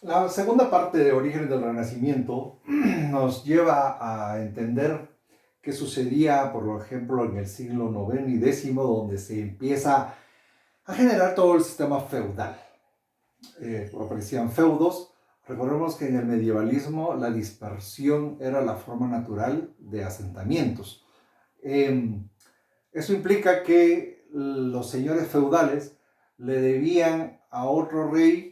La segunda parte de Orígenes del Renacimiento nos lleva a entender qué sucedía, por ejemplo, en el siglo noveno y décimo, donde se empieza a generar todo el sistema feudal. Aparecían feudos. Recordemos que en el medievalismo la dispersión era la forma natural de asentamientos. Eh, Eso implica que los señores feudales le debían a otro rey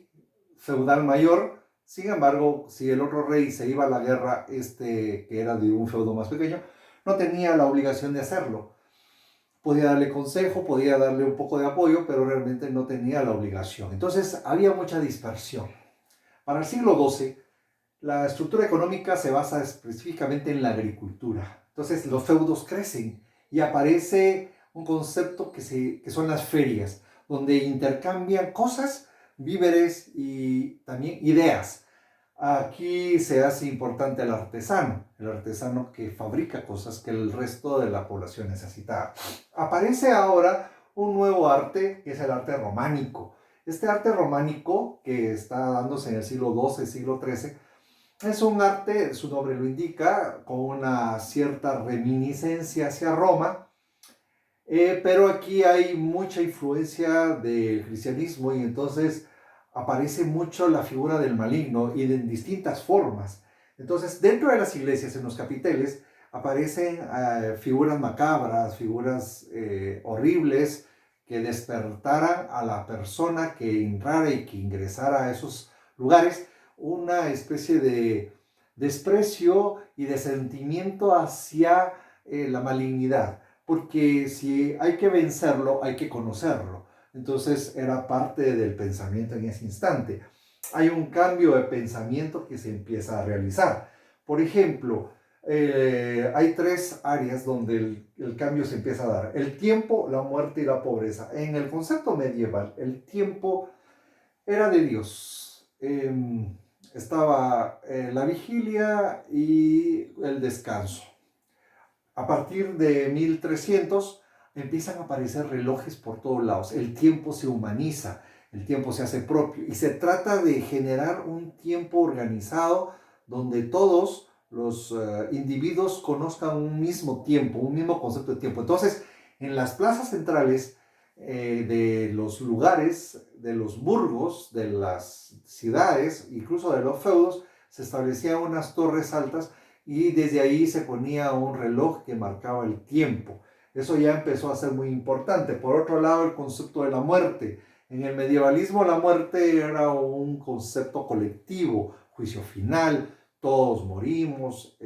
feudal mayor. Sin embargo, si el otro rey se iba a la guerra, que era de un feudo más pequeño, no tenía la obligación de hacerlo. Podía darle consejo, podía darle un poco de apoyo, pero realmente no tenía la obligación. Entonces había mucha dispersión. Para el siglo XII, la estructura económica se basa específicamente en la agricultura. Entonces los feudos crecen y aparece un concepto que son las ferias, donde intercambian cosas, víveres y también ideas. Aquí se hace importante el artesano que fabrica cosas que el resto de la población necesita. Aparece ahora un nuevo arte, que es el arte románico. Este arte románico, que está dándose en el siglo XII, siglo XIII, es un arte, su nombre lo indica, con una cierta reminiscencia hacia Roma, pero aquí hay mucha influencia del cristianismo y entonces aparece mucho la figura del maligno y en distintas formas. Entonces, dentro de las iglesias, en los capiteles, aparecen figuras macabras, figuras horribles que despertaran a la persona que entrara y que ingresara a esos lugares una especie de desprecio y de sentimiento hacia la malignidad, porque si hay que vencerlo, hay que conocerlo. Entonces era parte del pensamiento en ese instante. Hay un cambio de pensamiento que se empieza a realizar. Por ejemplo, hay tres áreas donde el cambio se empieza a dar. El tiempo, la muerte y la pobreza. En el concepto medieval, el tiempo era de Dios. Estaba la vigilia y el descanso. A partir de 1300 empiezan a aparecer relojes por todos lados. El tiempo se humaniza, el tiempo se hace propio y se trata de generar un tiempo organizado donde todos los individuos conozcan un mismo tiempo, un mismo concepto de tiempo. Entonces, en las plazas centrales de los lugares, de los burgos, de las ciudades, incluso de los feudos, se establecían unas torres altas y desde ahí se ponía un reloj que marcaba el tiempo. Eso ya empezó a ser muy importante. Por otro lado, el concepto de la muerte. En el medievalismo la muerte era un concepto colectivo, juicio final, todos morimos.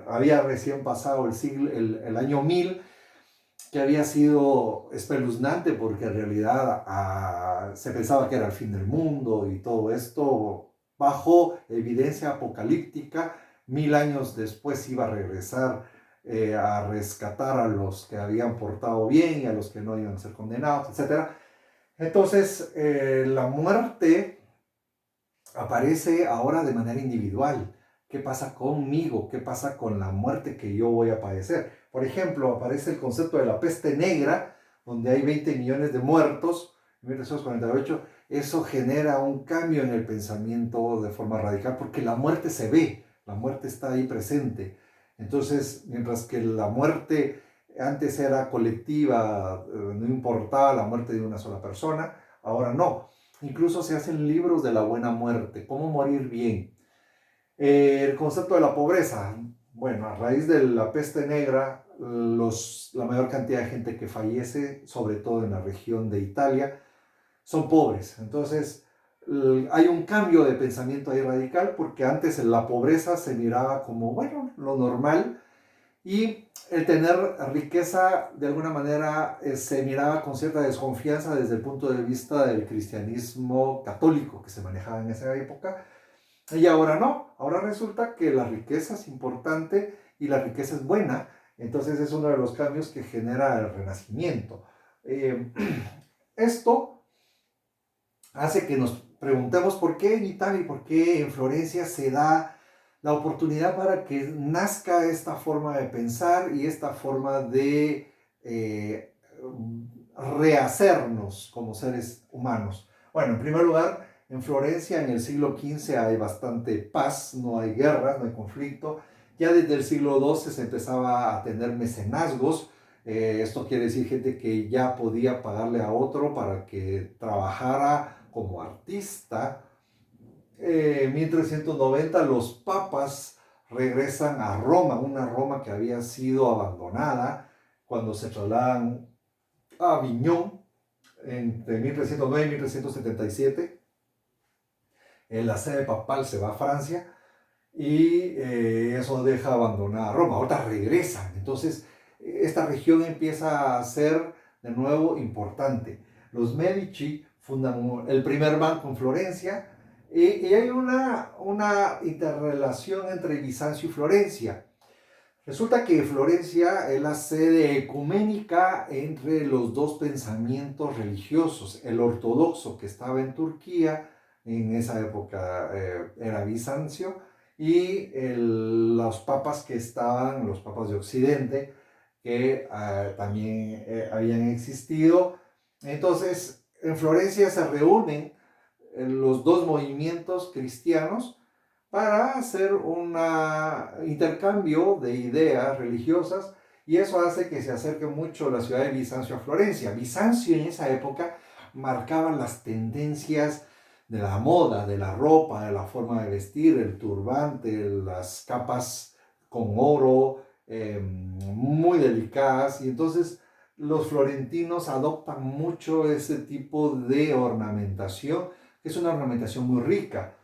Había recién pasado el año 1000, que había sido espeluznante porque en realidad se pensaba que era el fin del mundo y todo esto bajo evidencia apocalíptica. 1000 años después iba a regresar a rescatar a los que habían portado bien y a los que no iban a ser condenados, etc. Entonces, la muerte aparece ahora de manera individual. ¿Qué pasa conmigo? ¿Qué pasa con la muerte que yo voy a padecer? Por ejemplo, aparece el concepto de la peste negra, donde hay 20 millones de muertos en 1948. Eso genera un cambio en el pensamiento de forma radical, porque la muerte se ve, la muerte está ahí presente. Entonces, mientras que la muerte antes era colectiva, no importaba la muerte de una sola persona, ahora no. Incluso se hacen libros de la buena muerte, cómo morir bien. El concepto de la pobreza. Bueno, a raíz de la peste negra, la mayor cantidad de gente que fallece, sobre todo en la región de Italia, son pobres. Entonces, hay un cambio de pensamiento ahí radical, porque antes la pobreza se miraba como, bueno, lo normal, y el tener riqueza de alguna manera se miraba con cierta desconfianza desde el punto de vista del cristianismo católico que se manejaba en esa época. Y ahora no, ahora resulta que la riqueza es importante y la riqueza es buena. Entonces es uno de los cambios que genera el Renacimiento. Eh, Esto hace que nos preguntemos por qué en Italia y por qué en Florencia se da la oportunidad para que nazca esta forma de pensar y esta forma de rehacernos como seres humanos. Bueno, en primer lugar, En Florencia en el siglo XV hay bastante paz, no hay guerras, no hay conflicto. Ya desde el siglo XII se empezaba a tener mecenazgos. Esto quiere decir gente que ya podía pagarle a otro para que trabajara como artista. En 1390 los papas regresan a Roma, una Roma que había sido abandonada cuando se trasladan a Aviñón entre 1309 y 1377. La sede papal se va a Francia y eso deja abandonada Roma. Ahora regresan. Entonces, esta región empieza a ser de nuevo importante. Los Medici fundan el primer banco en Florencia y hay una interrelación entre Bizancio y Florencia. Resulta que Florencia es la sede ecuménica entre los dos pensamientos religiosos. El ortodoxo que estaba en Turquía, en esa época era Bizancio, y los papas que estaban, los papas de Occidente, que también habían existido. Entonces, en Florencia se reúnen los dos movimientos cristianos para hacer un intercambio de ideas religiosas, y eso hace que se acerque mucho la ciudad de Bizancio a Florencia. Bizancio en esa época marcaba las tendencias de la moda, de la ropa, de la forma de vestir, el turbante, las capas con oro, muy delicadas, y entonces los florentinos adoptan mucho ese tipo de ornamentación, que es una ornamentación muy rica.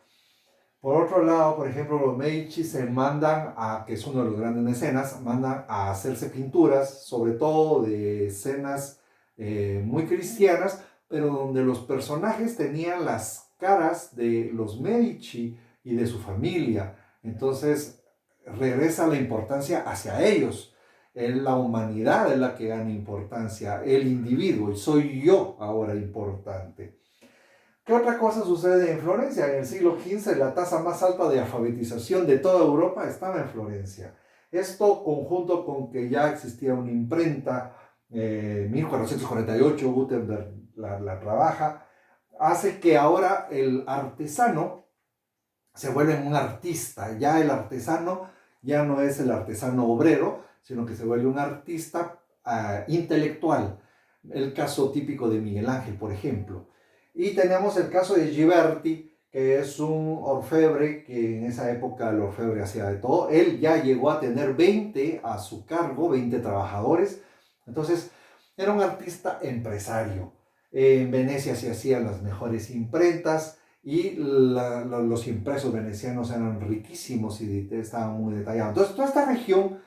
Por otro lado, por ejemplo, los Medici se mandan que es uno de los grandes mecenas, mandan a hacerse pinturas, sobre todo de escenas muy cristianas, pero donde los personajes tenían las caras de los Medici y de su familia. Entonces regresa la importancia hacia ellos. La humanidad es la que gana importancia, el individuo, y soy yo ahora importante. ¿Qué otra cosa sucede en Florencia? En el siglo XV la tasa más alta de alfabetización de toda Europa estaba en Florencia. Esto conjunto con que ya existía una imprenta, 1448 Gutenberg la trabaja, hace que ahora el artesano se vuelve un artista. Ya el artesano ya no es el artesano obrero, sino que se vuelve un artista intelectual. El caso típico de Miguel Ángel, por ejemplo. Y tenemos el caso de Ghiberti, que es un orfebre que en esa época el orfebre hacía de todo. Él ya llegó a tener 20 a su cargo, 20 trabajadores. Entonces, era un artista empresario. En Venecia se hacían las mejores imprentas y los impresos venecianos eran riquísimos y estaban muy detallados. Entonces, toda esta región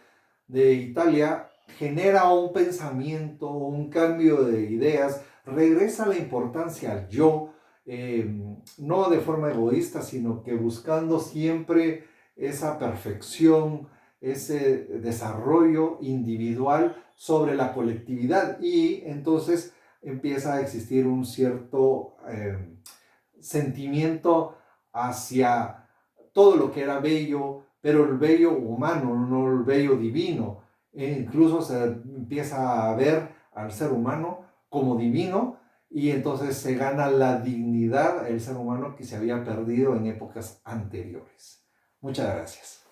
de Italia genera un pensamiento, un cambio de ideas, regresa la importancia al yo, no de forma egoísta, sino que buscando siempre esa perfección, ese desarrollo individual sobre la colectividad, y entonces empieza a existir un cierto sentimiento hacia todo lo que era bello, pero el bello humano, no el bello divino. Incluso se empieza a ver al ser humano como divino, y entonces se gana la dignidad el ser humano que se había perdido en épocas anteriores. Muchas gracias.